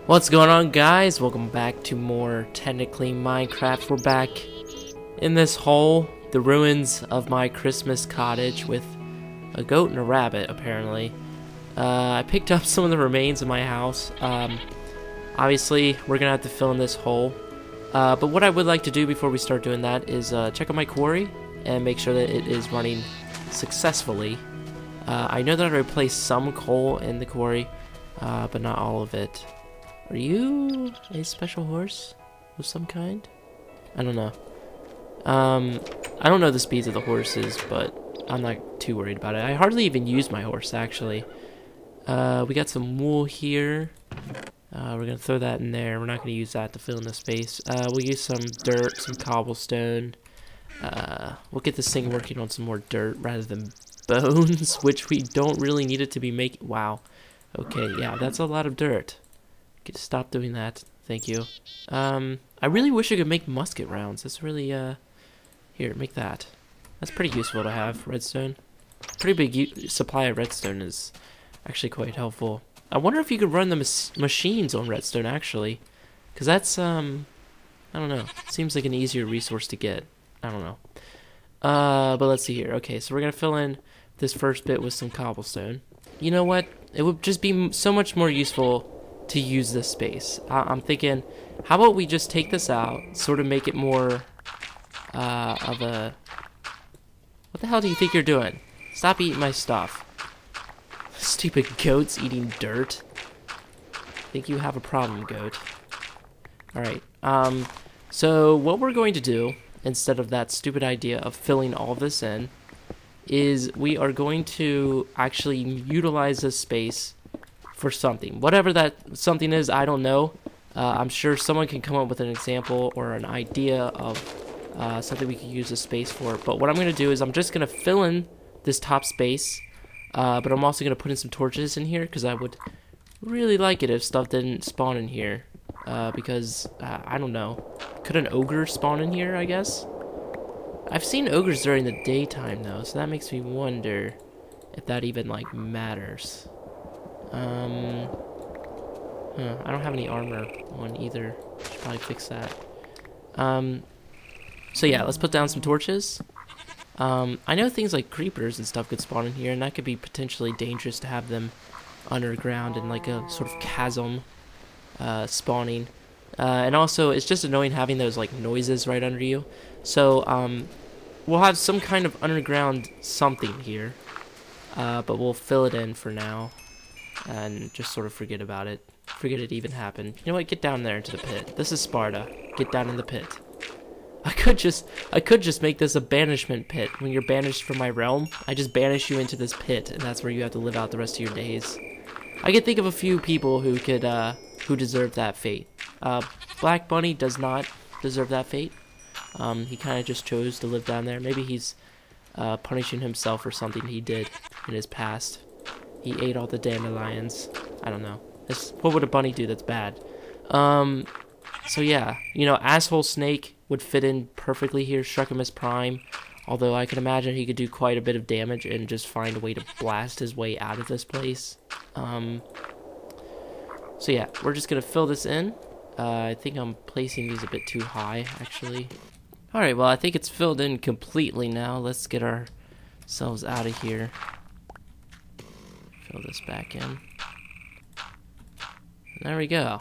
What's going on, guys? Welcome back to more Technically Minecraft. We're back in this hole, the ruins of my Christmas cottage with a goat and a rabbit, apparently. I picked up some of the remains of my house. Obviously, we're gonna have to fill in this hole. But what I would like to do before we start doing that is check out my quarry and make sure that it is running successfully. I know that I replaced some coal in the quarry, but not all of it. Are you a special horse of some kind? I don't know. I don't know the speeds of the horses, but I'm not too worried about it. I hardly even use my horse, actually. We got some wool here. We're going to throw that in there. We're not going to use that to fill in the space. We'll use some dirt, some cobblestone. We'll get this thing working on some more dirt rather than bones, which we don't really need it to be making. Wow. Okay, yeah, that's a lot of dirt. Get to stop doing that. Thank you. I really wish I could make musket rounds. That's really, here, make that. That's pretty useful to have, redstone. Pretty big supply of redstone is actually quite helpful. I wonder if you could run the machines on redstone, actually. Because that's, I don't know. Seems like an easier resource to get. I don't know. But let's see here. Okay, so we're going to fill in this first bit with some cobblestone. You know what? It would just be so much more useful to use this space. I'm thinking, how about we just take this out, sort of make it more of a... What the hell do you think you're doing? Stop eating my stuff. Stupid goats eating dirt. Think you have a problem, goat. Alright, so what we're going to do, instead of that stupid idea of filling all this in, is we are going to actually utilize this space for something. Whatever that something is, I don't know. I'm sure someone can come up with an example or an idea of something we could use this space for. But what I'm going to do is I'm just going to fill in this top space. But I'm also going to put in some torches in here because I would really like it if stuff didn't spawn in here. Because, I don't know. Could an ogre spawn in here, I guess? I've seen ogres during the daytime, though, so that makes me wonder if that even, like, matters. I don't have any armor on either. Should probably fix that. So yeah, let's put down some torches. I know things like creepers and stuff could spawn in here, and that could be potentially dangerous to have them underground in like a sort of chasm spawning. And also, it's just annoying having those like noises right under you. So we'll have some kind of underground something here, but we'll fill it in for now. And just sort of forget about it. Forget it even happened. You know what? Get down there into the pit. This is Sparta. Get down in the pit. I could just make this a banishment pit. When you're banished from my realm, I just banish you into this pit, and that's where you have to live out the rest of your days. I can think of a few people who could who deserve that fate. Black Bunny does not deserve that fate. He kind of just chose to live down there. Maybe he's punishing himself for something he did in his past. He ate all the dandelions. I don't know. What would a bunny do that's bad? So yeah, you know, Asshole Snake would fit in perfectly here. Shrekamus Prime. Although I can imagine he could do quite a bit of damage and just find a way to blast his way out of this place. So yeah, we're just going to fill this in. I think I'm placing these a bit too high, actually. Alright, well, I think it's filled in completely now. Let's get ourselves out of here. Fill this back in. There we go.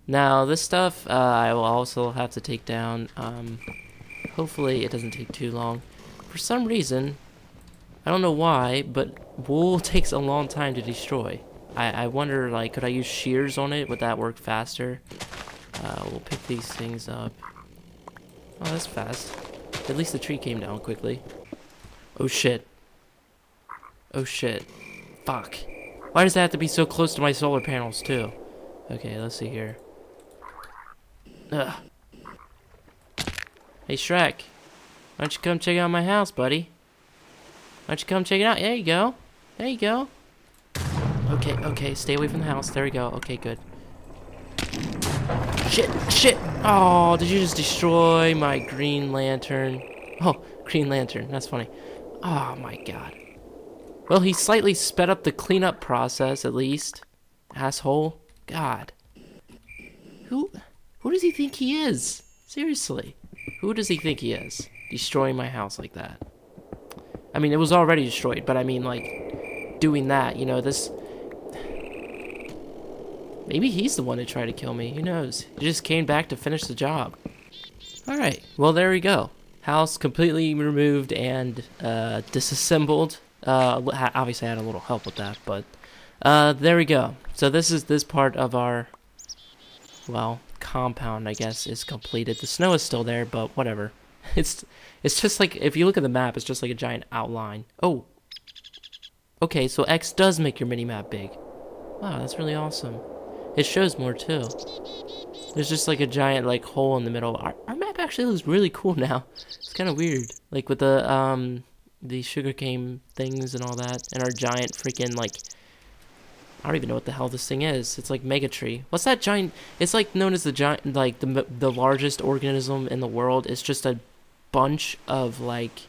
Now, this stuff I will also have to take down. Hopefully it doesn't take too long. For some reason, I don't know why, but wool takes a long time to destroy. I wonder, like, could I use shears on it? Would that work faster? We'll pick these things up. Oh, that's fast. At least the tree came down quickly. Oh, shit. Oh, shit. Fuck. Why does that have to be so close to my solar panels, too? Okay, let's see here. Ugh. Hey, Shrek. Why don't you come check out my house, buddy? Why don't you come check it out? There you go. There you go. Okay, okay, stay away from the house. There we go. Okay, good. Shit, shit! Oh, did you just destroy my green lantern? Oh, green lantern. That's funny. Oh, my God. Well, he slightly sped up the cleanup process, at least. Asshole. God. Who does he think he is? Seriously. Who does he think he is? Destroying my house like that. I mean, it was already destroyed, but I mean, like, doing that, you know, this... Maybe he's the one who tried to kill me. Who knows? He just came back to finish the job. Alright, well, there we go. House completely removed and disassembled. Obviously, I had a little help with that, but there we go. So this is this part of our, well, compound, I guess, is completed. The snow is still there, but whatever. It's just like, if you look at the map, it's just like a giant outline. Oh. Okay, so X does make your mini-map big. Wow, that's really awesome. It shows more, too. There's just like a giant, like, hole in the middle. Our map actually looks really cool now. It's kind of weird. Like, with the sugarcane things and all that. And our giant freaking, like... I don't even know what the hell this thing is. It's like Megatree. What's that giant... It's like known as the giant... Like, the largest organism in the world. It's just a bunch of, like...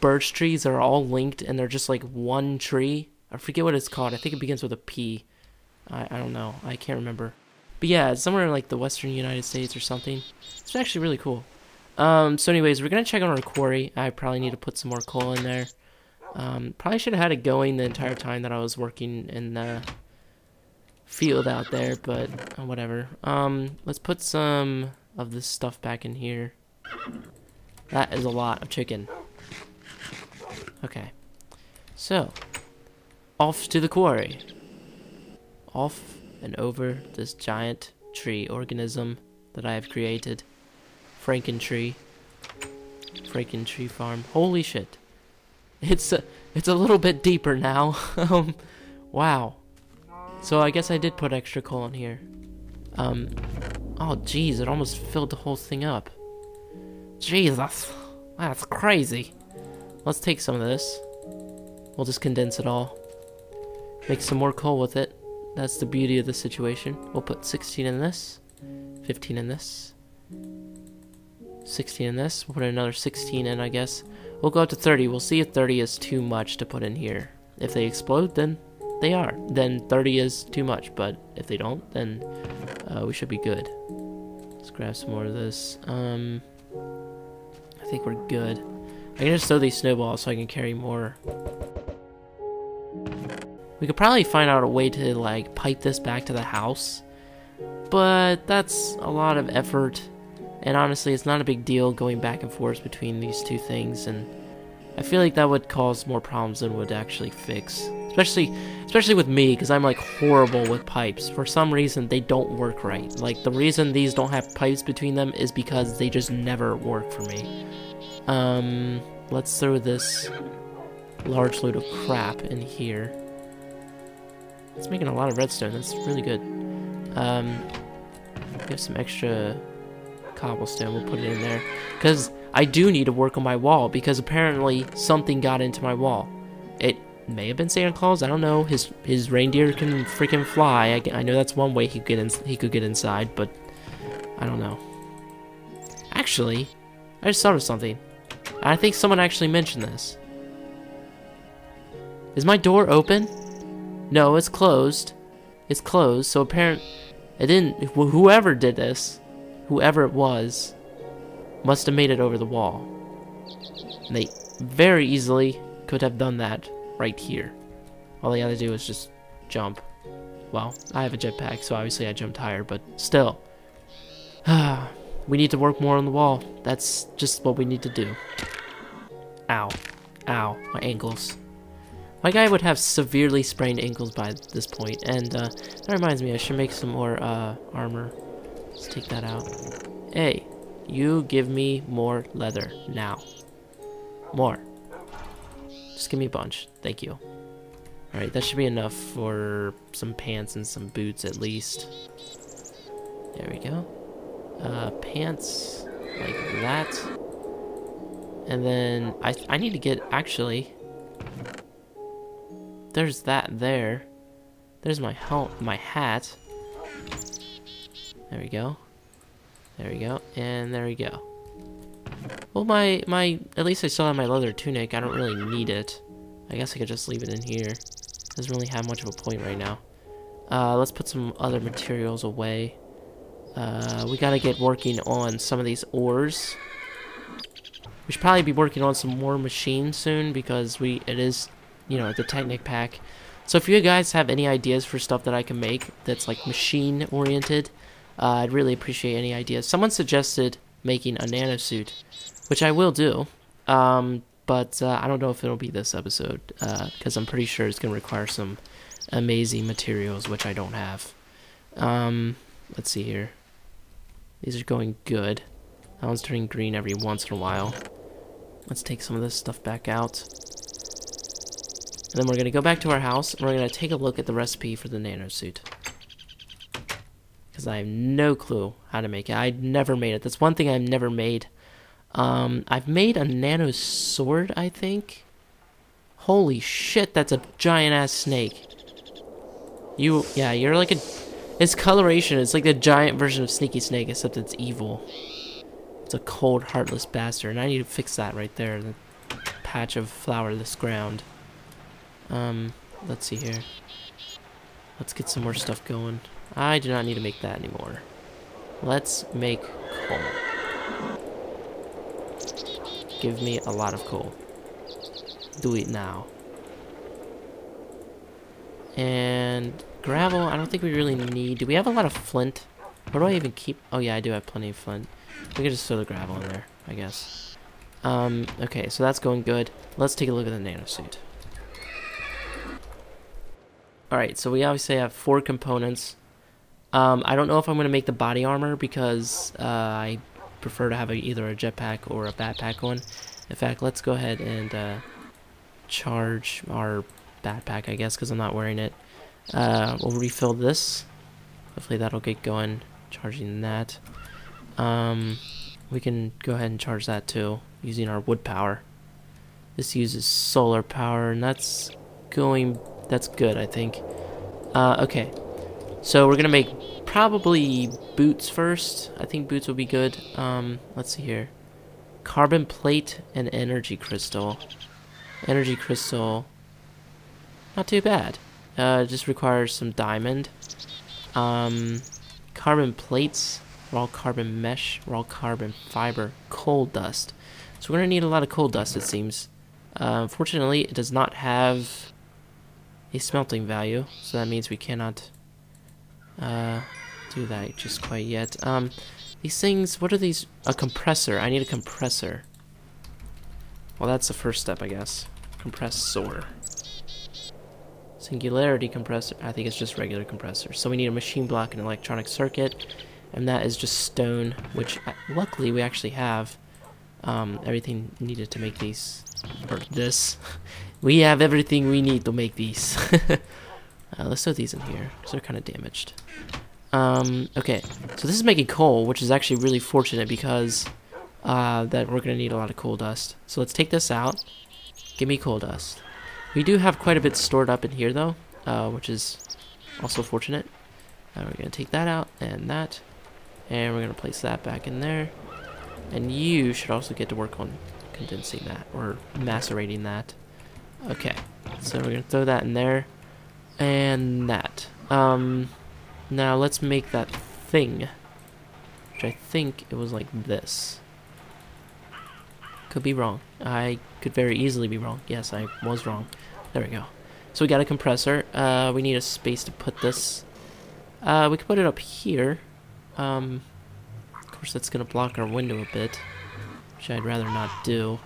birch trees that are all linked. And they're just, like, one tree. I forget what it's called. I think it begins with a P. I don't know. I can't remember. But yeah, it's somewhere in, like, the western United States or something. It's actually really cool. So anyways, we're gonna check on our quarry. I probably need to put some more coal in there. Probably should have had it going the entire time that I was working in the field out there, but whatever. Let's put some of this stuff back in here. That is a lot of chicken. Okay. So, off to the quarry. Off and over this giant tree organism that I have created. Frankentree farm. Holy shit. It's a little bit deeper now. Wow. So I guess I did put extra coal in here. Oh jeez, it almost filled the whole thing up. Jesus. That's crazy. Let's take some of this. We'll just condense it all. Make some more coal with it. That's the beauty of the situation. We'll put 16 in this. 15 in this. 16 in this. We'll put another 16 in, I guess. We'll go up to 30. We'll see if 30 is too much to put in here. If they explode, then they are. Then 30 is too much. But if they don't, then we should be good. Let's grab some more of this. I think we're good. I can just throw these snowballs so I can carry more. We could probably find out a way to, like, pipe this back to the house. But that's a lot of effort. And honestly, it's not a big deal going back and forth between these two things. And I feel like that would cause more problems than it would actually fix. Especially with me, because I'm, like, horrible with pipes. For some reason, they don't work right. Like, the reason these don't have pipes between them is because they just never work for me. Let's throw this large load of crap in here. It's making a lot of redstone. That's really good. We have some extra cobblestone. We'll put it in there. Because I do need to work on my wall. Because apparently something got into my wall. It may have been Santa Claus. I don't know. His reindeer can freaking fly. I know that's one way he could get inside. But I don't know. Actually, I just thought of something. I think someone actually mentioned this. Is my door open? No, it's closed. It's closed, so apparently it didn't. Whoever did this, whoever it was, must have made it over the wall. And they very easily could have done that right here. All they had to do was just jump. Well, I have a jetpack, so obviously I jumped higher, but still. We need to work more on the wall. That's just what we need to do. Ow. Ow. My ankles. My guy would have severely sprained ankles by this point, and that reminds me, I should make some more armor. Let's take that out. Hey, you give me more leather now. More. Just give me a bunch. Thank you. Alright, that should be enough for some pants and some boots at least. There we go. Pants like that. And then I need to get, actually, there's that there. There's my hat. There we go. There we go. And there we go. Well, at least I still have my leather tunic. I don't really need it. I guess I could just leave it in here. Doesn't really have much of a point right now. Let's put some other materials away. We gotta get working on some of these ores. We should probably be working on some more machines soon because it is, you know, the Technic pack. So if you guys have any ideas for stuff that I can make that's like machine oriented, I'd really appreciate any ideas. Someone suggested making a nanosuit, which I will do. But I don't know if it'll be this episode because I'm pretty sure it's gonna require some amazing materials, which I don't have. Let's see here. These are going good. That one's turning green every once in a while. Let's take some of this stuff back out. And then we're going to go back to our house, and we're going to take a look at the recipe for the nanosuit. Because I have no clue how to make it. I've never made it. That's one thing I've never made. I've made a nano sword, I think. Holy shit, that's a giant-ass snake. You're like a... Its coloration is like the giant version of Sneaky Snake, except it's evil. It's a cold, heartless bastard, and I need to fix that right there. The patch of flowerless ground. Let's see here. Let's get some more stuff going. I do not need to make that anymore. Let's make coal. Give me a lot of coal. Do it now. And gravel, I don't think we really need. Do we have a lot of flint? Where do I even keep? Oh yeah, I do have plenty of flint. We can just throw the gravel in there, I guess. Okay, so that's going good. Let's take a look at the nanosuit. Alright, so we obviously have 4 components. I don't know if I'm going to make the body armor because I prefer to have either a jetpack or a backpack on. In fact, let's go ahead and charge our backpack, I guess, because I'm not wearing it. We'll refill this. Hopefully that'll get going. Charging that. We can go ahead and charge that too, using our wood power. This uses solar power, and that's good, I think. Okay. So we're gonna make probably boots first. I think boots will be good. Let's see here. Carbon plate and energy crystal. Energy crystal, not too bad. Just requires some diamond. Carbon plates, raw carbon mesh, raw carbon fiber, coal dust. So we're gonna need a lot of coal dust, it seems. Unfortunately, it does not have a smelting value, so that means we cannot do that just quite yet. These things, what are these? A compressor. I need a compressor. Well, that's the first step, I guess. Compressor. Singularity compressor. I think it's just regular compressor. So we need a machine block and electronic circuit, and that is just stone, which luckily we actually have everything needed to make these. Or this. We have everything we need to make these. Let's throw these in here because they're kind of damaged. Okay, so this is making coal, which is actually really fortunate because that we're gonna need a lot of coal dust. So let's take this out. Give me coal dust. We do have quite a bit stored up in here though, which is also fortunate. We're gonna take that out and that, and we're gonna place that back in there. And you should also get to work on condensing that or macerating that. Okay, so we're gonna throw that in there, and that. Now let's make that thing, which I think it was like this. Could be wrong. I could very easily be wrong. Yes, I was wrong. There we go. So we got a compressor. We need a space to put this. We could put it up here. Of course, that's gonna block our window a bit, which I'd rather not do.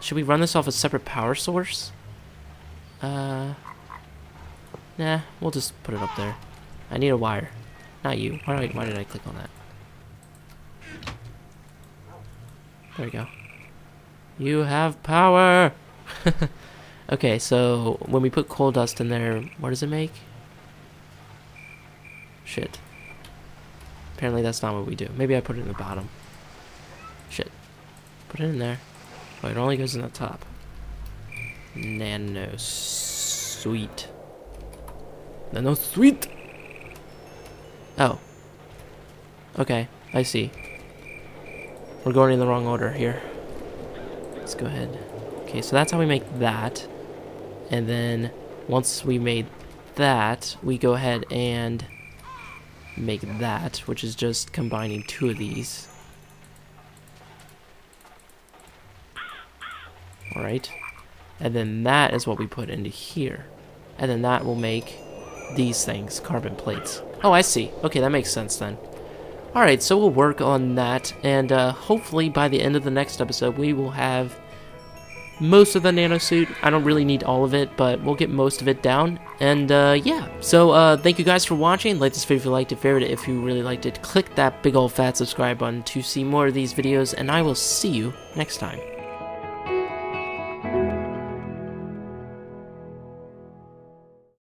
Should we run this off a separate power source? Nah, we'll just put it up there. I need a wire. Not you. Why did I click on that? There we go. You have power! Okay, so when we put coal dust in there, what does it make? Shit. Apparently that's not what we do. Maybe I put it in the bottom. Shit. Put it in there. Oh, it only goes in the top. Nano sweet. Nano sweet! Oh. Okay, I see. We're going in the wrong order here. Let's go ahead. Okay, so that's how we make that. And then once we made that, we go ahead and make that, which is just combining 2 of these. Alright. And then that is what we put into here. And then that will make these things, carbon plates. Oh, I see. Okay, that makes sense then. Alright, so we'll work on that, and hopefully by the end of the next episode we will have most of the nanosuit. I don't really need all of it, but we'll get most of it down, and yeah. So thank you guys for watching. Like this video if you liked it, favorite it if you really liked it, click that big old fat subscribe button to see more of these videos, and I will see you next time.